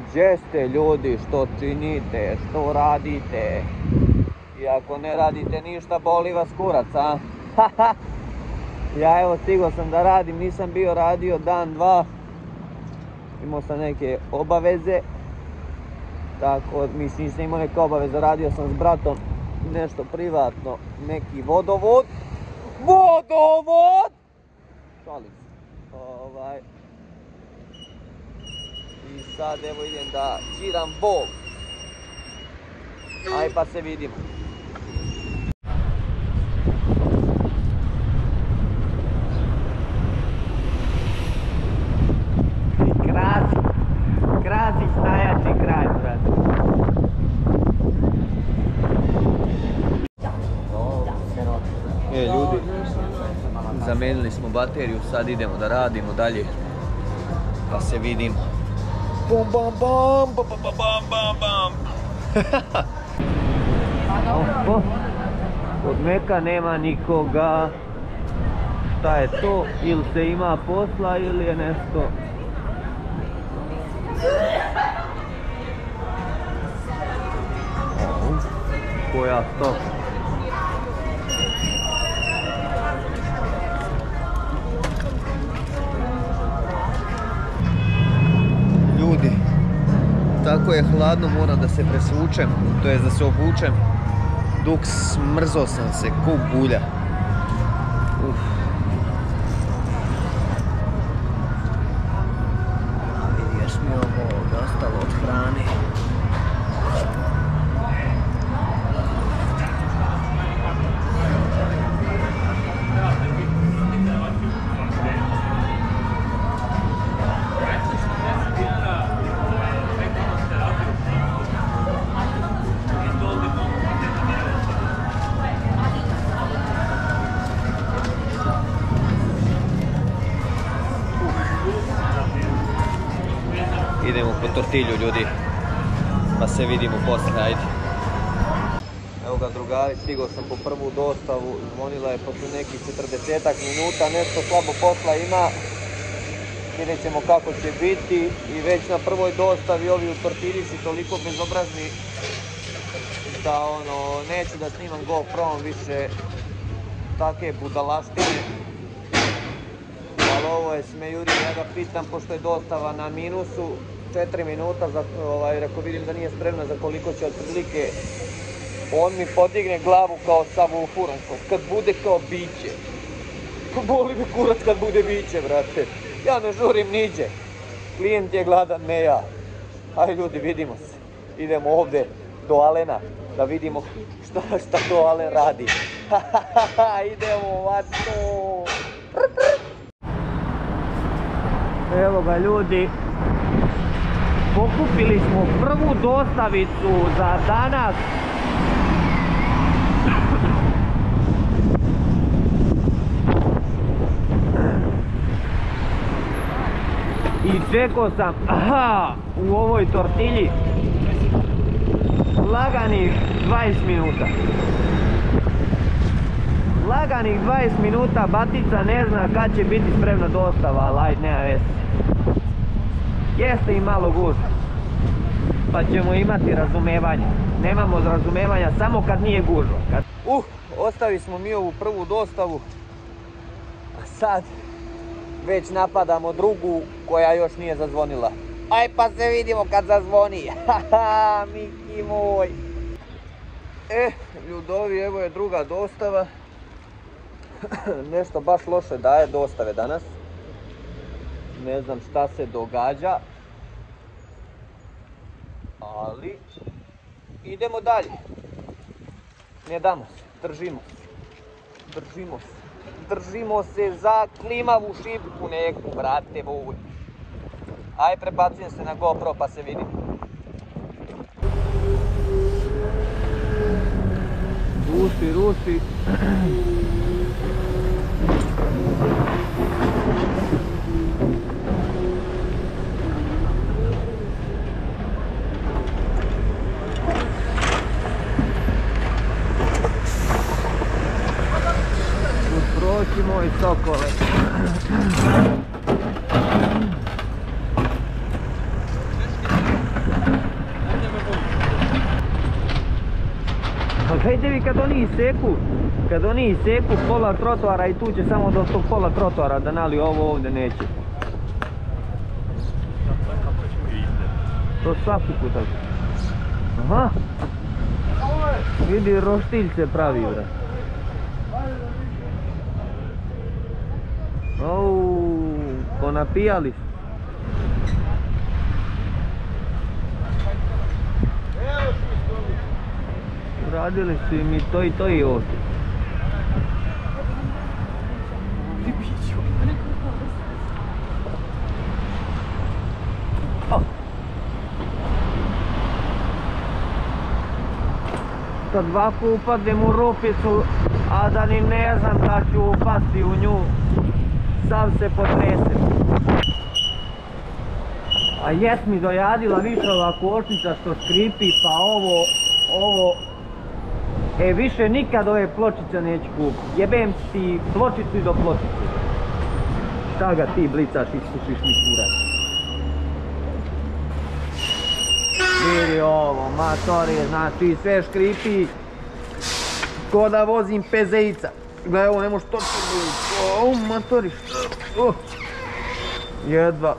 Gdje ste ljudi, što činite, što radite? I ako ne radite ništa, boli vas kurac, a? Ja evo stigao sam da radim, nisam bio radio dan, dva. Imao sam neke obaveze. Tako, mislim, nisam imao neke obaveze, radio sam s bratom nešto privatno, neki vodovod. Vodovod! Šalim se. I sad evo idem da čiram bol. Aj pa se vidimo. Krasić najjači kraj, brate. Ljudi, zamenili smo bateriju, sad idemo da radimo dalje. Pa se vidimo. Bam bam bam bam bam bam bam bam. Od Meka nema nikoga. Šta je to? Ili se ima posla ili je nešto. Koja to? Ljudi, tako je hladno, moram da se presvučem, to je da se obučem. Dok smrzo sam se ko bulja. Vidiš mi ovo ostalo od hrane. Idemo po tortilju, ljudi, pa se vidimo poslije, ajde. Evo ga drugari, stigao sam po prvu dostavu, zvonila je posle nekih 40 minuta, nešto slabo posla ima. Vidjet ćemo kako će biti i već na prvoj dostavi ovi u tortilji su toliko bezobrazni da neću da snimam GoPro-om više takve budalaštine. Ali ovo je smejuri, ja ga pitam pošto je dostava na minusu 4 minuta, rekao vidim da nije spremna za koliko će otprilike. On mi podigne glavu kao savufuran, kad bude kao biće. Boli mi kurac kad bude biće, brate. Ja ne žurim niđe. Klijent je gladan, ne ja. Aj ljudi, vidimo se. Idemo ovdje do Alena da vidimo šta to Alen radi. Idemo, vato. Evo ga ljudi. Pokupili smo prvu dostavicu za danas. I čekao sam, u ovoj tortilji laganih 20 minuta. Laganih 20 minuta, batica ne zna kad će biti spremna dostava, ali ajde, nema veze. Jeste i malo gužva, pa ćemo imati razumevanja. Nemamo razumevanja samo kad nije gužva. Ostavili smo mi ovu prvu dostavu, a sad već napadamo drugu koja još nije zazvonila. Aj pa se vidimo kad zazvoni. Haha, Miki moj. Ljudovi, evo je druga dostava. Nešto baš loše daje dostave danas. Ne znam šta se događa. Ali idemo dalje. Ne damo se, držimo se. Držimo se. Držimo se za klimavu šipku neku, brate moj. Aj, prebacujem se na GoPro pa se vidim. Ruši. Proći moj sokole. Gledajte vi kad oni iseku pola trotoara i tu će samo do tog pola trotoara da naliju, ovo ovdje neće. To svaki put tako. Aha. Vidi, roštilj se pravi, bra. Ko napijali su. Radili su im i to i ovdje. Kad ovako upadnem u rupicu, a da ni ne znam da ću upasti u nju, sam se potresem. A jes mi dojadila više ova kočnica što škripi, pa ovo... više nikad ove pločice neću kupiti. Jebem ti pločicu i do pločice. Šta ga ti blicaš, ispušiš mi kurac. Vidi ovo, matori, znači sve škripi ko da vozim pezeica. Gledaj, ovo ne može to biti. Matori,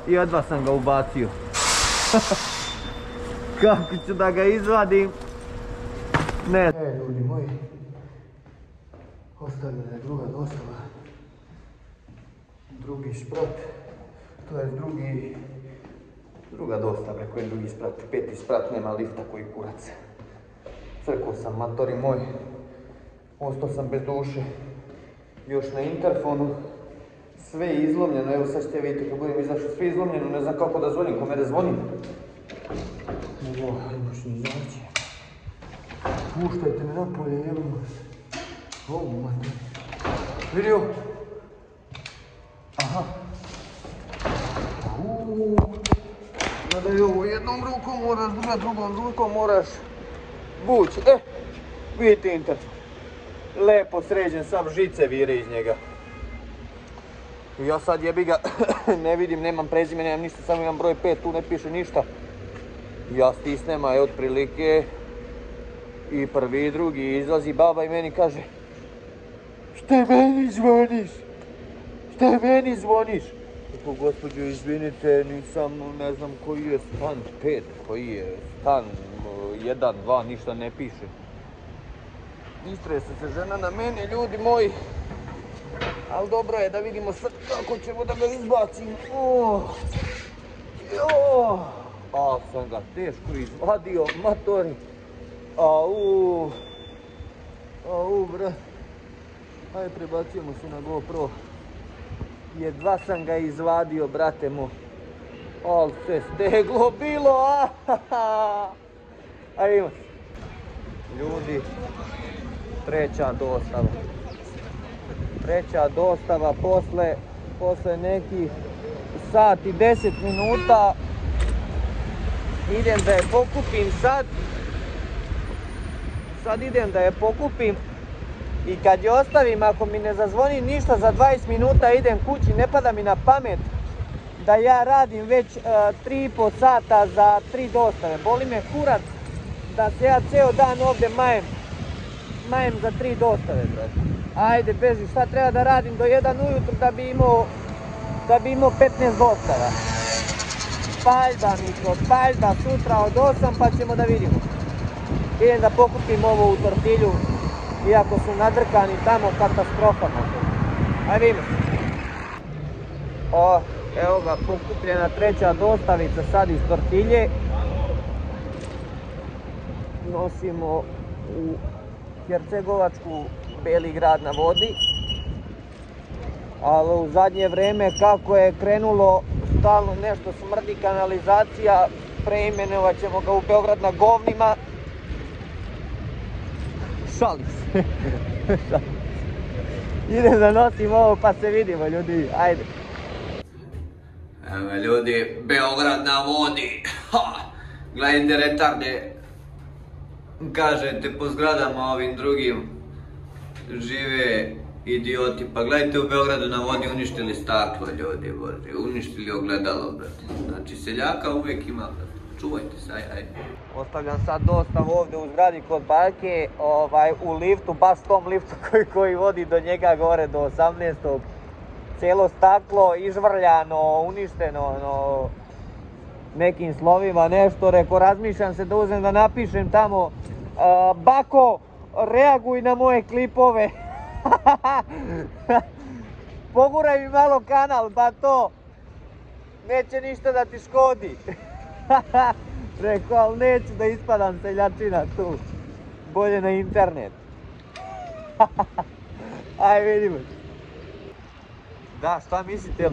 jedva sam ga ubacio. Kako ću da ga izvadim? Ne. Ljudi moji, ostavljena je druga dostava. Drugi sprat, to je druga dostava, koji je drugi sprat, peti sprat, nema lifta koji kurac. Crkao sam, matori moj, ostao sam bez duše, još na interfonu, sve je izlomljeno, evo sad ćete vidjeti kad budem izašao, sve je izlomljeno, ne znam kako da zvonim, kome da zvonim. Imaš ni izaći. Puštajte me napolje, jebamo se. Matori. Vidio? Aha. Nadaj ovo jednom rukom moraš držati, drugom rukom moraš vući. Vidite interfon. Lepo sređen, sam žice vire iz njega. Ja sad jebi ga, ne vidim, nemam prezime, nemam ništa, samo imam broj 5, tu ne piše ništa. Ja stisnem, a je otprilike i prvi i drugi, izlazi baba i meni kaže: šta meni zvoniš? Šta meni zvoniš? Tako, gospođo, izvinite, nisam, ne znam koji je stan 5, koji je stan 1, 2, ništa ne piše. Istrese se žena na mene, ljudi moji. Ali dobro je da vidimo sad kako ćemo da ga izbacimo. Sam ga teško izvadio, matori. Bra. Ajde, prebacujemo se na GoPro. Jedva sam ga izvadio, brate mu. Al se steglo bilo, Ajde, ima. Ljudi, treća dostava posle nekih sat i 10 minuta. Idem da je pokupim sad. Sad idem da je pokupim i kad je ostavim, ako mi ne zazvoni ništa za 20 minuta, idem kući, ne pada mi na pamet da ja radim već 3,5 sata za 3 dostave. Boli me kurac da se ja ceo dan ovdje majem za 3 dostave, brate. Ajde, beži, šta treba da radim do 1 ujutru da bi imao 15 dostava. Paljba, Miko, paljba, sutra od 8 pa ćemo da vidimo. Idem da pokupim ovo u tortilju, iako su nadrkani tamo, katastrofa. Ajde vidimo. Evo ga, pokupljena treća dostavica sad iz tortilje. Nosimo u Hercegovačku Beli grad na vodi. Ali u zadnje vreme kako je krenulo, stalno nešto smrdi, kanalizacija, preimenovat ćemo ga u Beograd na govnima. Šalim se. Idem da nosim ovo pa se vidimo, ljudi, ajde. Evo ljudi, Beograd na vodi. Gledajte retarde. Kažete po zgradama ovim drugim žive idioti. Pa gledajte, u Beogradu na vodi uništili staklo, ljudi, bože. Uništili ogledalo, brate. Znači seljaka uvijek ima, brate. Čuvajte se, aj. Ostavljam sad dostavu ovdje u zgradi kod bake, u liftu, baš tom liftu koji vodi do njega gore do 18. Cijelo staklo izvrljano, uništeno, nekim slovima nešto, reko razmišljam se da uzem da napišem tamo bako, reaguj na moje klipove. Poguraj mi malo kanal, pa to neće ništa da ti škodi. Rekao, ali neću da ispadam seljačina tu. Bolje na internet. Aj vidimo. Da, šta mislite,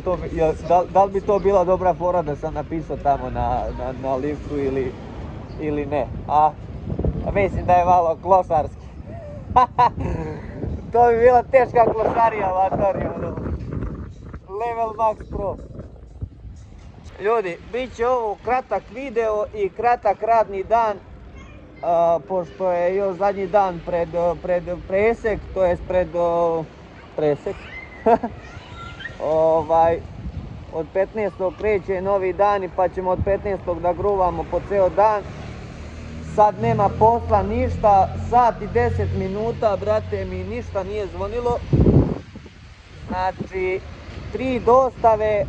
da li bi to bila dobra fora da sam napisao tamo na liftu ili ne? A mislim da je malo klošarski. To bi bila teška klošarija, vatori, Level Max Pro. Ljudi, bit će ovo kratak video i kratak radni dan, pošto je još zadnji dan pred presek, to jest pred presek. Od 15. kreće novi dan pa ćemo od 15. da gruvamo po ceo dan. Sad nema posla ništa, sat i 10 minuta, brate, mi ništa nije zvonilo. Znači, 3 dostave,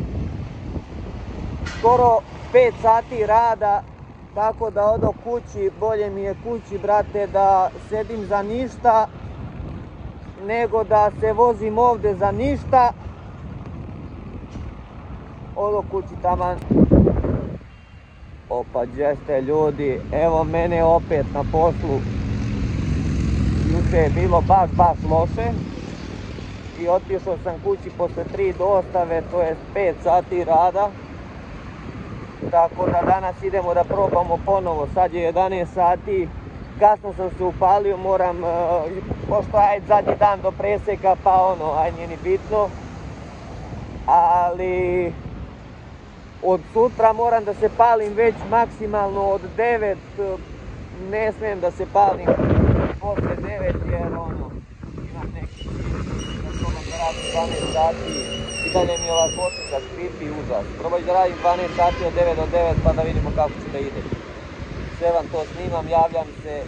skoro 5 sati rada, tako da odo kući, bolje mi je kući, brate, da sedim za ništa, nego da se vozim ovdje za ništa. Odo kući taman. Opa, gdje ste ljudi, evo mene opet na poslu. Juče je bilo baš loše. I otišao sam kući posle 3 dostave, to je 5 sati rada. Tako da danas idemo da probamo ponovo, sad je 11 sati. Kasno sam se upalio, moram, pošto ajde zadnji dan do preseka, pa ajde nije ni bitno. Ali od sutra moram da se palim već maksimalno od 9, ne smijem da se palim posle 9 jer imam neki da probam da radim 12 sati i dalje mi ova košnica škripi užas. Probaj da radim 12 sati od 9 do 9 pa da vidimo kako će da ide. Sve vam to snimam, javljam se,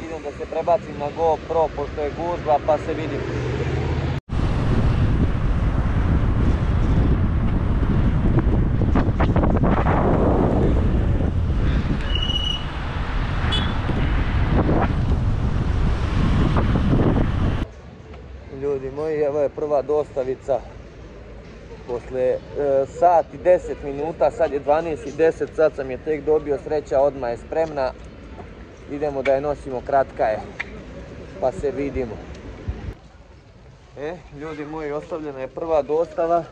idem da se prebacim na GoPro pošto je gužva pa se vidim. Ljudi moji, evo je prva dostavica posle sat i 10 minuta, sad je 12:10, sad sam je tek dobio, sreća odmah je spremna. Idemo da je nosimo, kratka je, pa se vidimo. Ljudi moji, ostavljena je prva dostava,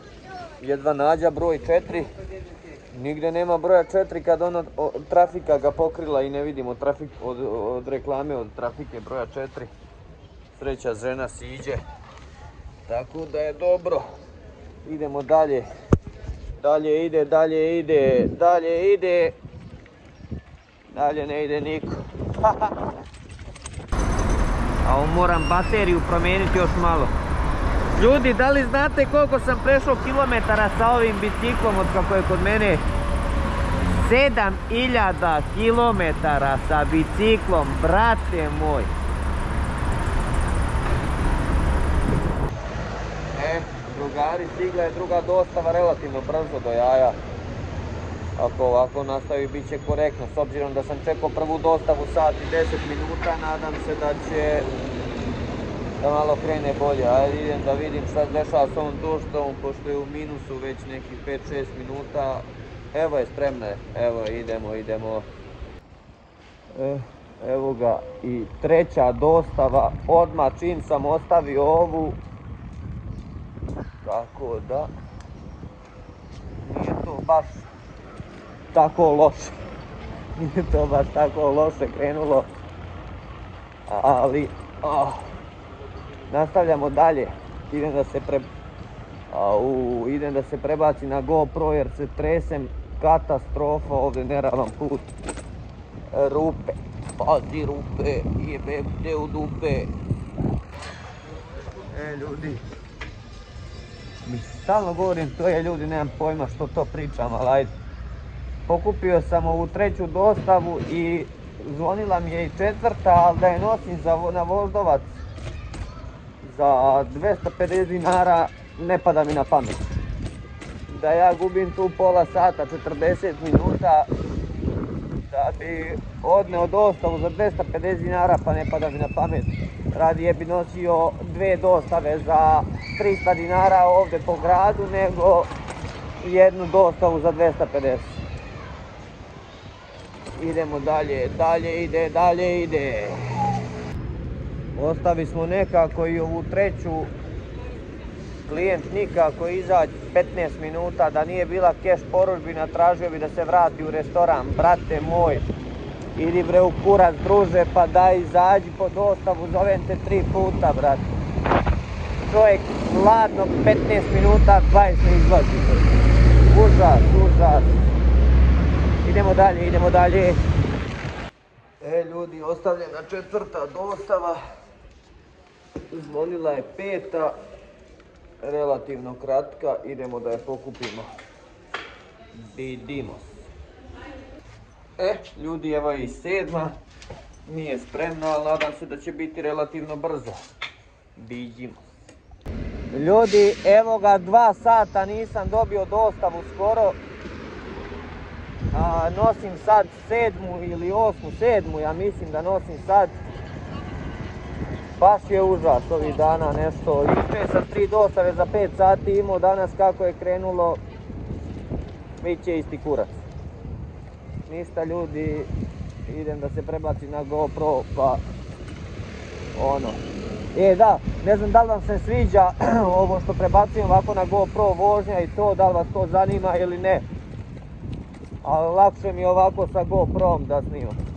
jedva nađa broj 4. Nigde nema broja 4 kad trafika ga pokrila i ne vidimo trafik od reklame od trafike broja 4. Sreća žena siđe. Tako da je dobro. Idemo dalje. Dalje ide. Dalje ne ide niko. A moram bateriju promijeniti još malo. Ljudi, da li znate koliko sam prešao kilometara sa ovim biciklom od kako je kod mene? 7000 kilometara sa biciklom, brate moj. Drugari, stigla je druga dostava relativno brzo do jaja. Ako ovako nastavi bit će korektno, s obzirom da sam čekao prvu dostavu sat i 10 minuta, nadam se da će da malo krene bolje. Ajde idem da vidim šta se dešava s ovom dostavom, pošto je u minusu već nekih 5-6 minuta. Evo je, spremna je, evo idemo. Evo ga i treća dostava, odmah čim sam ostavio ovu. Tako da, nije to baš tako loše. Nije to baš tako loše krenulo. Ali, nastavljamo dalje. Idem da se prebacim na GoPro jer se tresem. Katastrofa, ovdje neravan put. Rupe, pazi rupe, jebe te u dupe. Ljudi. Stalno govorim to je, ljudi, nemam pojma što to pričam, ali ajde. Pokupio sam ovu treću dostavu i zvonila mi je i četvrta, ali da je nosim na Voždovac za 250 dinara ne pada mi na pamet. Da ja gubim tu pola sata, 40 minuta da bi odneo dostavu za 250 dinara, pa ne pada mi na pamet. Radije bi nosio dve dostave za 300 dinara ovdje po gradu nego jednu dostavu za 250. Idemo dalje ide. Ostavi smo nekako i ovu treću. Klijent nikako izaći 15 minuta, da nije bila keš porudžbina, tražio bi da se vrati u restoran. Brate moj, idi bre u kurac druže, pa daj izađi po dostavu, zovem te 3 puta, brate. Čovjek hladno 15 minuta, 20 ne izlazi. Užas. Idemo dalje. Ljudi, ostavljena četvrta dostava. Zvonila je peta. Relativno kratka, idemo da je pokupimo. Vidimo se. Ljudi, evo je i sedma. Nije spremna, ali nadam se da će biti relativno brzo. Vidimo se. Ljudi, evo ga 2 sata nisam dobio dostavu skoro. Nosim sad 7. ili 8. 7. ja mislim da nosim sad. Baš je užas ovih dana nešto. Juče sam 3 dostave za 5 sati imao, danas kako je krenulo, bit će isti kurac. Ništa ljudi, idem da se prebacim na GoPro, pa ono. Da, ne znam da li vam se sviđa ovo što prebacujem ovako na GoPro vožnja i to, da li vas to zanima ili ne. Ali lakše mi je ovako sa GoProm da snimam.